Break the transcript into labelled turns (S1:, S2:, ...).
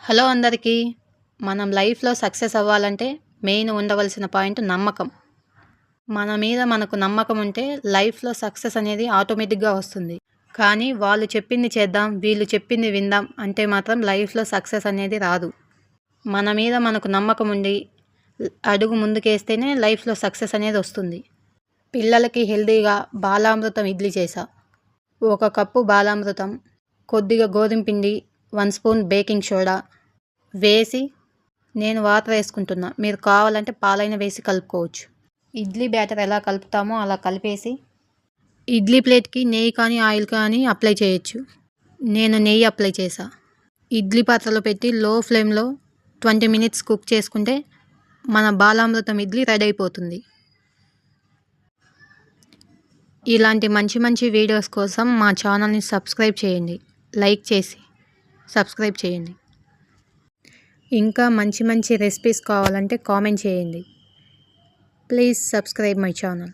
S1: Hello అందరికీ. మనం లైఫ్‌లో సక్సెస్ అవ్వాలంటే మెయిన్ ఉండవలసిన పాయింట్ నమ్మకం. మన మీద మనకు నమ్మకం ఉంటే లైఫ్‌లో సక్సెస్ అనేది ఆటోమేటిక్‌గా వస్తుంది. కానీ వాళ్ళు చెప్పింది చేద్దాం, వీళ్ళు చెప్పింది విందాం అంటే మాత్రం లైఫ్‌లో సక్సెస్ అనేది రాదు. మన మీద మనకు నమ్మకం ఉండి అడుగు ముందుకేస్తేనే లైఫ్‌లో సక్సెస్ అనేది వస్తుంది. పిల్లలకి హెల్తీగా బాలామృతం ఇడ్లీ చేశా. 1 కప్పు బాలామృతం, కొద్దిగా గోధుమ పిండి, 1 స్పూన్ బేకింగ్ సోడా వేసి నేను వాటర్ వేసుకుంటున్నా. మీరు కావాలంటే పాలైన వేసి కలుపుకోవచ్చు. ఇడ్లీ బ్యాటర్ ఎలా కలుపుతామో అలా కలిపేసి ఇడ్లీ ప్లేట్కి నెయ్యి కానీ ఆయిల్ కానీ అప్లై చేయొచ్చు. నేను నెయ్యి అప్లై చేశా. ఇడ్లీ పాత్రలో పెట్టి లో ఫ్లేమ్లో 20 మినిట్స్ కుక్ చేసుకుంటే మన బాలామృతం ఇడ్లీ రెడీ అయిపోతుంది. ఇలాంటి మంచి మంచి వీడియోస్ కోసం మా ఛానల్ని సబ్స్క్రైబ్ చేయండి. లైక్ చేసి సబ్స్క్రైబ్ చేయండి. ఇంకా మంచి మంచి రెసిపీస్ కావాలంటే కామెంట్ చేయండి. Please subscribe my channel.